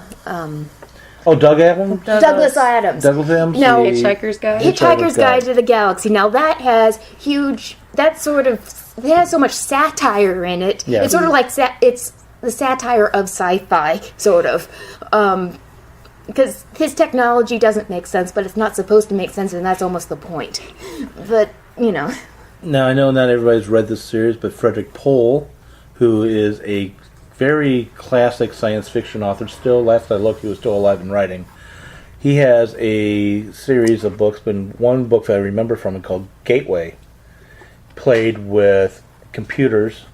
Adams? Douglas Adams. Douglas Adams? No. Hitchhiker's Guide? Hitchhiker's Guide to the Galaxy. Now that has huge. It has so much satire in it. Yeah. It's sort of like it's the satire of sci-fi, sort of. Because his technology doesn't make sense, but it's not supposed to make sense, and that's almost the point. But, Now, I know not everybody's read this series, but Frederick Pohl, who is a very classic science fiction author, still, last I looked, he was still alive and writing. He has a series of books, but one book that I remember from it called Gateway, played with computers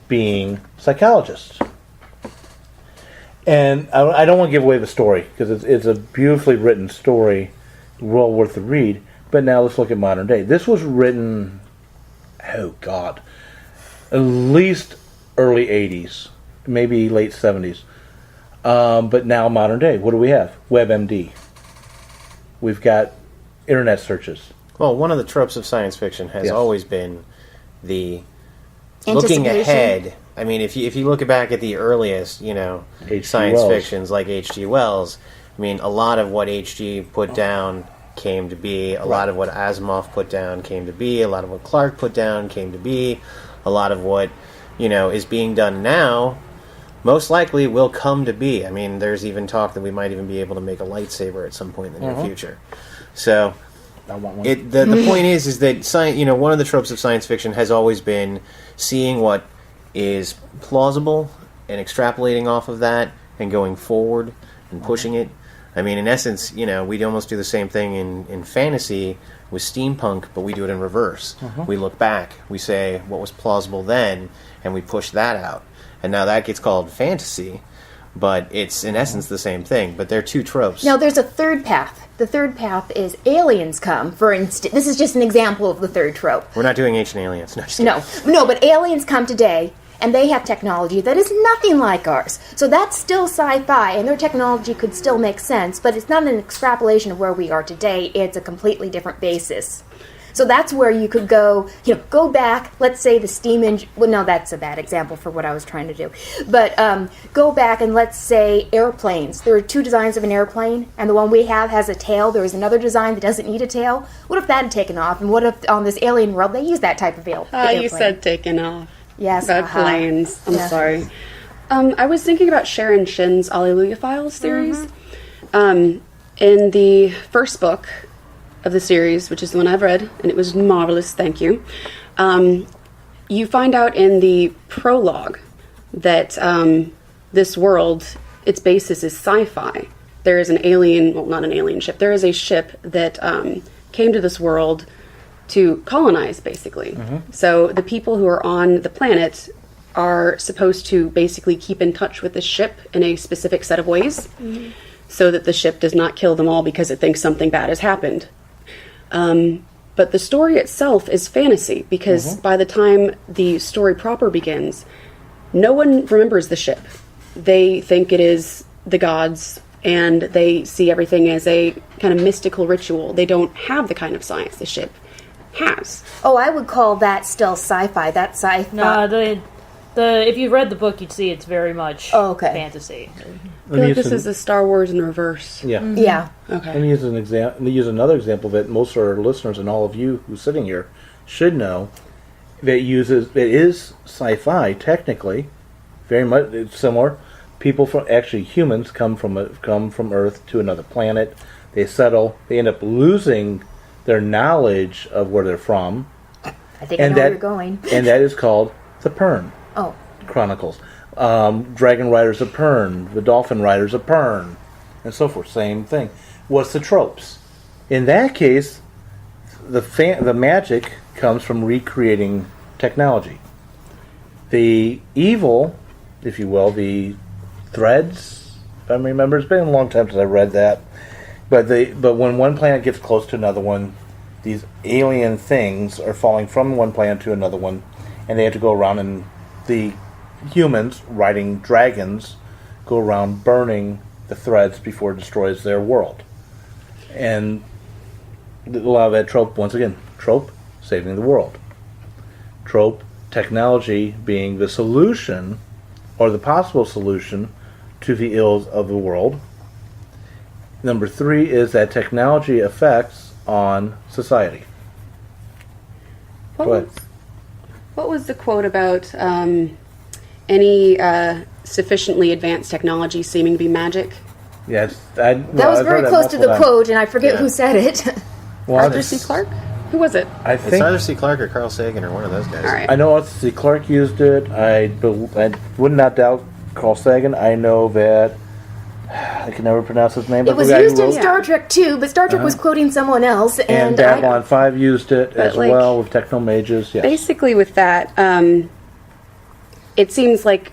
being psychologists. And I don't want to give away the story, because it's a beautifully written story, well worth the read. But now let's look at modern day. This was written, at least early 80s, maybe late 70s. But now modern day, what do we have? WebMD. We've got internet searches. Well, one of the tropes of science fiction has always been the looking Anticipation. ahead. I mean, if you look back at the earliest, science Wells. fictions like H.G. Wells, I mean, a lot of what H.G. put down came to be. A lot of what Asimov put down came to be. A lot of what Clarke put down came to be. A lot of what, is being done now most likely will come to be. I mean, there's even talk that we might even be able to make a lightsaber at some point in the near future. So, I want one. the point is that one of the tropes of science fiction has always been seeing what is plausible and extrapolating off of that and going forward and pushing it. I mean, in essence, we'd almost do the same thing in fantasy with steampunk, but we do it in reverse. We look back, we say what was plausible then, and we push that out. And now that gets called fantasy, but it's in essence the same thing. But they're two tropes. Now, there's a third path. The third path is aliens come, for instance. This is just an example of the third trope. We're not doing Ancient Aliens. No, just kidding. No, but aliens come today, and they have technology that is nothing like ours. So that's still sci-fi, and their technology could still make sense, but it's not an extrapolation of where we are today. It's a completely different basis. So that's where you could go back, let's say the steam engine, well, no, that's a bad example for what I was trying to do. But go back and let's say airplanes. There are two designs of an airplane, and the one we have has a tail. There is another design that doesn't need a tail. What if that had taken off? And what if on this alien world they use that type of airplane? You said taken off. Yes. Bad planes. I'm Yeah. sorry. I was thinking about Sharon Shin's Alleluia Files series. In the first book of the series, which is the one I've read, and it was marvelous, thank you. You find out in the prologue that this world, its basis is sci-fi. There is an alien, well, not an alien ship, there is a ship that came to this world to colonize, basically. So the people who are on the planet are supposed to basically keep in touch with the ship in a specific set of ways, so that the ship does not kill them all because it thinks something bad has happened. But the story itself is fantasy, because by the time the story proper begins, no one remembers the ship. They think it is the gods, and they see everything as a kind of mystical ritual. They don't have the kind of science the ship has. Oh, I would call that still sci-fi. That's sci-fi. No, the if you read the book, you'd see it's very much fantasy. I feel like this is the Star Wars in reverse. Yeah. Yeah. Okay. Let me use an example. Let me use another example that most of our listeners and all of you who's sitting here should know. That it is sci-fi technically, very much it's similar. People humans come from Earth to another planet. They settle. They end up losing their knowledge of where they're from, I think I know where you're going. And that is called the Pern Oh, Chronicles. Dragon Riders of Pern, the Dolphin Riders of Pern, and so forth. Same thing. What's the tropes? In that case, the magic comes from recreating technology. The evil, if you will, the threads, if I remember, it's been a long time since I read that. But when one planet gets close to another one, these alien things are falling from one planet to another one, and they have to go around, and the humans riding dragons go around burning the threads before it destroys their world. And a lot of that trope, once again, trope, saving the world. Trope, technology being the solution, or the possible solution, to the ills of the world. Number 3 is that technology effects on society. Go ahead. What was the quote about any sufficiently advanced technology seeming to be magic? Yes, that was very close to the quote, and I forget who said it. Well, Arthur C. Clarke? Who was it? I It's think either C. Clarke or Carl Sagan or one of those guys. All right. I know Arthur C. Clarke used it. I would not doubt Carl Sagan. I know that I can never pronounce his name. It But was the guy who used in wrote- Star Trek too, but Star Trek was quoting someone else, and and Babylon 5 used it as like, well with Techno Mages. Yes. Basically, with that, it seems like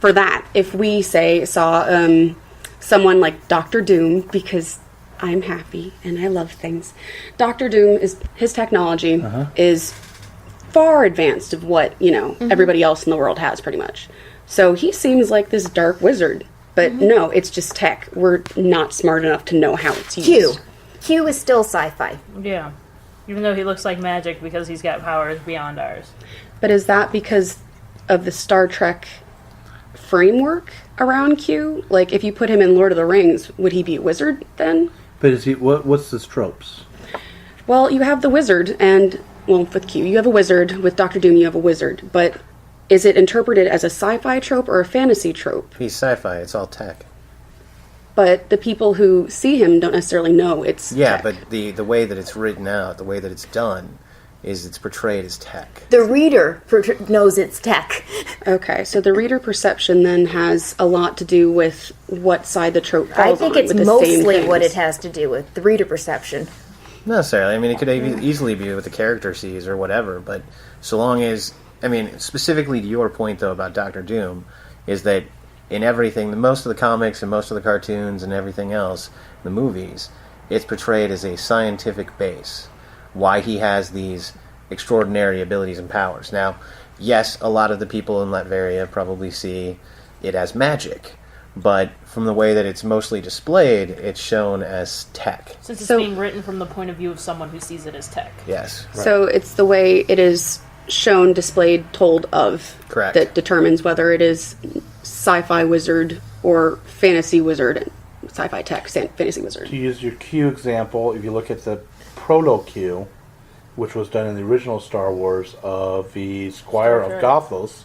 for that, if we saw someone like Doctor Doom, because I'm happy and I love things, Doctor Doom his technology is far advanced of what everybody else in the world has, pretty much. So he seems like this dark wizard, but no, it's just tech. We're not smart enough to know how it's used. Q is still sci-fi. Yeah. Even though he looks like magic because he's got powers beyond ours. But is that because of the Star Trek framework around Q? Like, if you put him in Lord of the Rings, would he be a wizard then? But is he? What's this tropes? Well, you have the wizard, and, well, with Q, you have a wizard. With Doctor Doom, you have a wizard. But is it interpreted as a sci-fi trope or a fantasy trope? He's sci-fi. It's all tech. But the people who see him don't necessarily know it's Yeah, tech. but the way that it's written out, the way that it's done, is it's portrayed as tech. The reader knows it's tech. Okay, so the reader perception then has a lot to do with what side the trope falls I on. think it's with the same mostly what things. it has to do with the reader perception. Not necessarily. I mean, it could easily be what the character sees or whatever, but so long as... I mean, specifically to your point, though, about Doctor Doom, is that in everything, most of the comics and most of the cartoons and everything else, the movies, it's portrayed as a scientific base. Why he has these extraordinary abilities and powers. Now, yes, a lot of the people in Latveria probably see it as magic, but from the way that it's mostly displayed, it's shown as tech. Since it's So- being written from the point of view of someone who sees it as tech. Yes. So it's the way it is shown, displayed, told of Correct. that determines whether it is sci-fi wizard or fantasy wizard, sci-fi tech, fantasy wizard. To use your Q example, if you look at the proto-Q, which was done in the original Star Wars of the Squire Star of Trek. Gothos,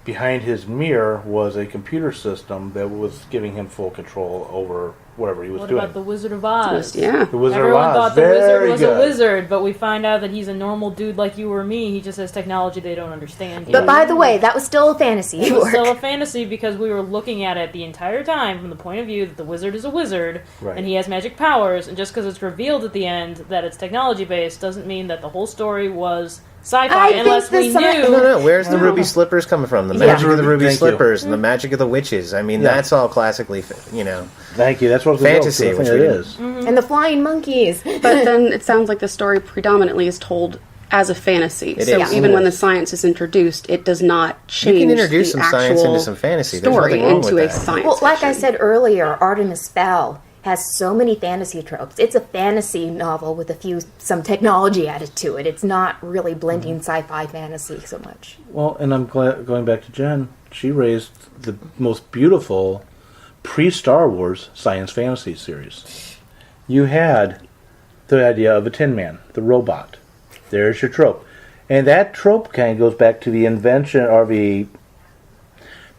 behind his mirror was a computer system that was giving him full control over whatever he was What doing. about the Wizard of Oz? Yeah. The Wizard Everyone of Oz, thought the very wizard was good. a wizard, but we find out that he's a normal dude like you or me. He just has technology they don't understand. But by the way, that was still a fantasy It was work. still a fantasy because we were looking at it the entire time from the point of view that the wizard is a wizard Right. and he has magic powers, and just because it's revealed at the end that it's technology based doesn't mean that the whole story was I sci-fi think unless the we sci- knew. No, where's the ruby slippers coming from? The Yeah. magic of the ruby Thank you. slippers and the magic of the witches. I mean, Yeah. that's all classically, Thank you. That's what I was gonna go, Fantasy, because I which think we it didn't- is. And the flying monkeys. But then it sounds like the story predominantly is told as a fantasy. It so is. even It when is. the science is introduced, it does not change You can introduce the some science actual into some fantasy. There's story nothing wrong into with a that. science Well, like I fiction. said earlier, Artemis Fowl has so many fantasy tropes. It's a fantasy novel with some technology added to it. It's not really blending sci-fi fantasy so much. Well, and I'm glad, going back to Jen, she raised the most beautiful pre-Star Wars science fantasy series. You had the idea of a Tin Man, the robot. There's your trope. And that trope kind of goes back to the invention, or the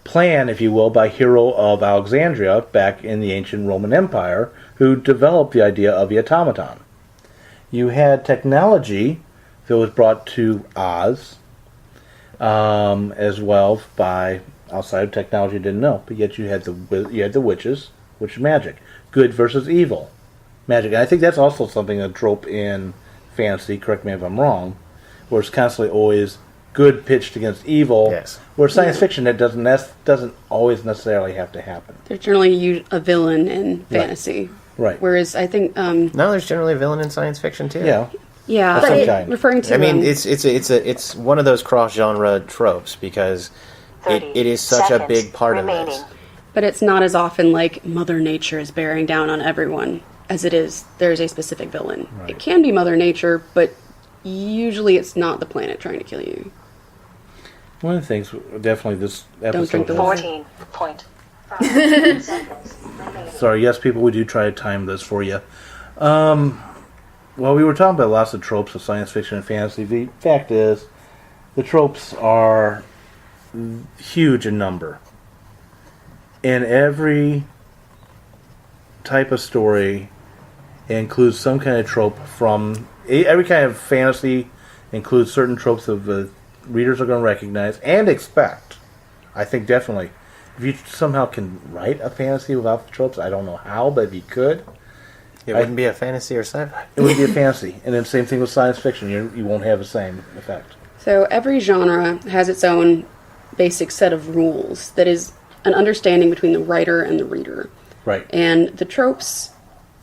plan, if you will, by Hero of Alexandria back in the ancient Roman Empire, who developed the idea of the automaton. You had technology It was brought to Oz as well by outside of technology. Didn't know, but yet you had the witches, which is magic, good versus evil, magic. And I think that's also something a trope in fantasy. Correct me if I'm wrong, where it's constantly always good pitched against evil. Yes. Where science fiction that doesn't always necessarily have to happen. There's generally a villain in fantasy. Right. Whereas I think, No, there's generally a villain in science fiction too. Yeah. yeah, Of some but kind. referring to I mean, it's one of those cross genre tropes because it is such a big part of this. but it's not as often like Mother Nature is bearing down on everyone as it is there's a specific villain. Right. It can be Mother Nature, but usually it's not the planet trying to kill you. One of the things, definitely this episode. drink the water. 14.5 seconds remaining. Sorry, yes, people, we do try to time this for you. Well, we were talking about lots of tropes of science fiction and fantasy. The fact is, the tropes are huge in number. And every type of story includes some kind of trope from... Every kind of fantasy includes certain tropes of the readers are going to recognize and expect. I think definitely. If you somehow can write a fantasy without the tropes, I don't know how, but if you could, It wouldn't be a fantasy or sci-fi. it would be a fantasy. And then same thing with science fiction. You won't have the same effect. So every genre has its own basic set of rules that is an understanding between the writer and the reader. Right. And the tropes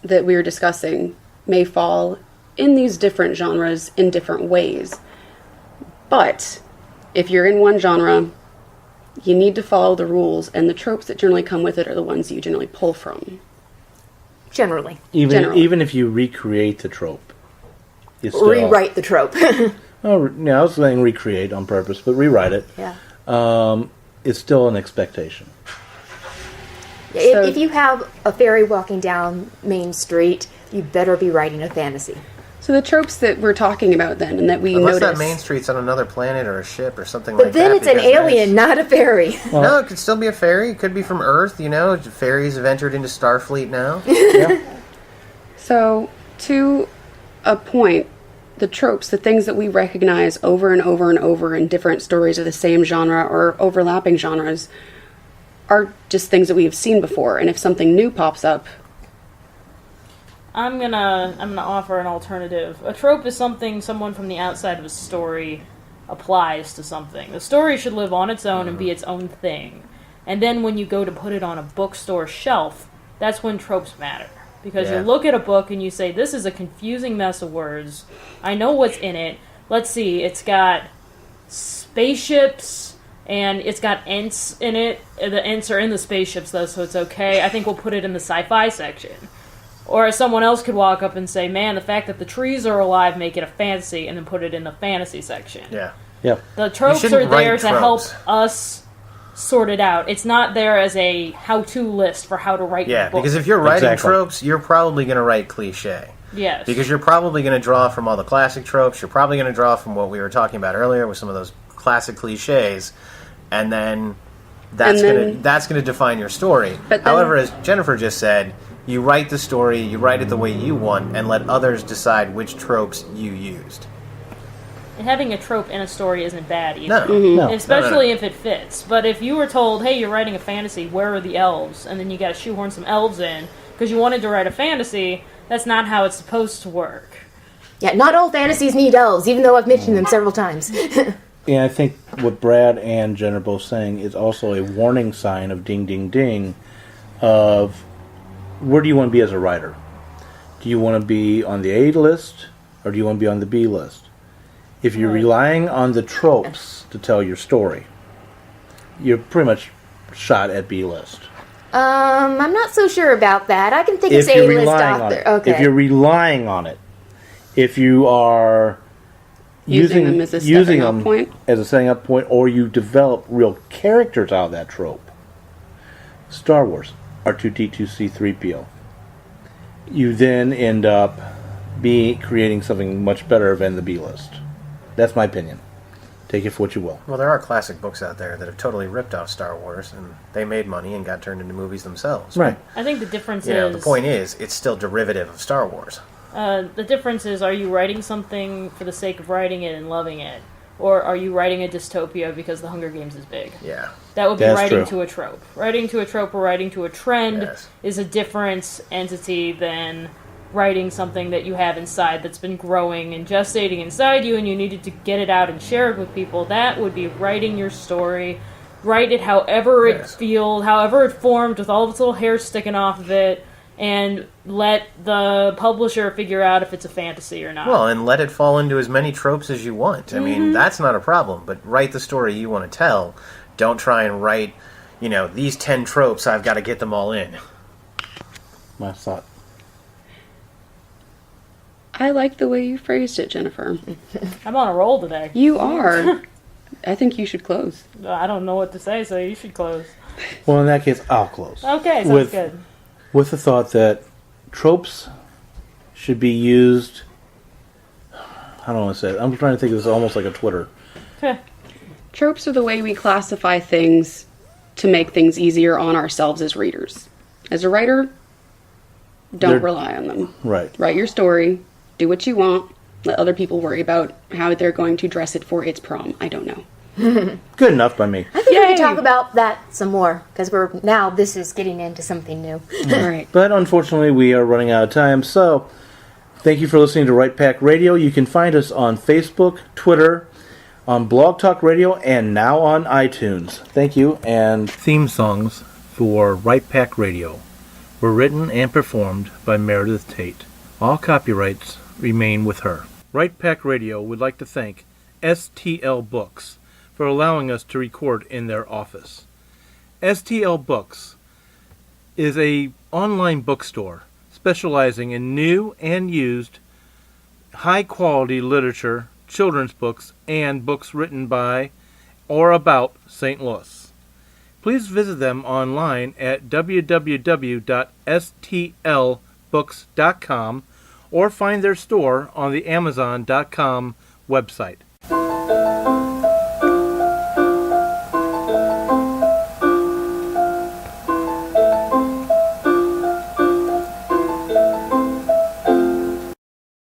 that we are discussing may fall in these different genres in different ways. But if you're in one genre, you need to follow the rules, and the tropes that generally come with it are the ones you generally pull from. Generally. Generally. Even if you recreate the trope, it's still, Rewrite the trope. Oh, no, I was saying recreate on purpose, but rewrite it. Yeah. It's still an expectation. So- If you have a fairy walking down Main Street, you better be writing a fantasy. So the tropes that we're talking about then, and that we Unless notice... that main street's on another planet or a ship or something But like then that. it's an because alien, not a fairy. No, it could still be a fairy. It could be from Earth, you know. Fairies have entered into Starfleet now. So, to a point, the tropes, the things that we recognize over and over and over in different stories of the same genre or overlapping genres, are just things that we have seen before. And if something new pops up, I'm gonna offer an alternative. A trope is something someone from the outside of a story applies to something. The story should live on its own and be its own thing. And then when you go to put it on a bookstore shelf, that's when tropes matter. Because Yeah. you look at a book and you say, this is a confusing mess of words. I know what's in it. Let's see, it's got spaceships and it's got Ents in it. The Ents are in the spaceships though, so it's okay. I think we'll put it in the sci-fi section. Or someone else could walk up and say, man, the fact that the trees are alive, make it a fantasy, and then put it in the fantasy section. Yeah. Yeah. The tropes shouldn't are there write to help tropes. us sort it out. It's not there as a how-to list for how to write Yeah, your book. because if you're writing Exactly. tropes, you're probably going to write cliche. Yes. Because you're probably going to draw from all the classic tropes. You're probably going to draw from what we were talking about earlier with some of those classic cliches, and then that's going to define your story. But then- However, as Jennifer just said, you write the story, you write it the way you want, and let others decide which tropes you used. And having a trope in a story isn't bad No. either. No. Especially if it fits. But if you were told, hey, you're writing a fantasy, where are the elves? And then you got to shoehorn some elves in because you wanted to write a fantasy, that's not how it's supposed to work. Yeah, not all fantasies need elves, even though I've mentioned them several times. And I think what Brad and Jen are both saying is also a warning sign of ding, ding, ding of where do you want to be as a writer? Do you want to be on the A list or do you want to be on the B list? If you're relying on the tropes to tell your story, you're pretty much shot at B list. I'm not so sure about that. I can think of If you're A-list relying on author. it. Okay. If you're relying on it. If you are Using them as a stepping up point? as a setting up point, or you develop real characters out of that trope. Star Wars, R2-D2, C-3PO. You then end up creating something much better than the B list. That's my opinion. Take it for what you will. Well, there are classic books out there that have totally ripped off Star Wars, and they made money and got turned into movies themselves. Right. I think the difference You know, is... the point is, it's still derivative of Star Wars. The difference is, are you writing something for the sake of writing it and loving it? Or are you writing a dystopia because the Hunger Games is big? Yeah. That would be That's writing true. to a trope. Writing to a trope or writing to a trend Yes. is a different entity than writing something that you have inside that's been growing and gestating inside you and you needed to get it out and share it with people. That would be writing your story. Write it however it Yes. feels, however it formed, with all of its little hair sticking off of it, and let the publisher figure out if it's a fantasy or not. Well, and let it fall into as many tropes as you want. I mean, that's not a problem, but write the story you want to tell. Don't try and write, these 10 tropes, I've got to get them all in. My thought. I like the way you phrased it, Jennifer. I'm on a roll today. You are. I think you should close. I don't know what to say, so you should close. Well, in that case, I'll close. Okay, sounds With- good. With the thought that tropes should be used. I don't want to say it. I'm trying to think of this almost like a Twitter. Tropes are the way we classify things to make things easier on ourselves as readers. As a writer, don't They're- rely on them. Right. Write your story, do what you want, let other people worry about how they're going to dress it for its prom. I don't know. Good enough by me. I think we Yay. can talk about that some more because this is getting into something new. All right. But unfortunately, we are running out of time. So, thank you for listening to Right Pack Radio. You can find us on Facebook, Twitter, on Blog Talk Radio, and now on iTunes. Thank you. And theme songs for Right Pack Radio were written and performed by Meredith Tate. All copyrights remain with her. Right Pack Radio would like to thank STL Books for allowing us to record in their office. STL Books is a online bookstore specializing in new and used high-quality literature, children's books, and books written by or about St. Louis. Please visit them online at www.stlbooks.com or find their store on the Amazon.com website.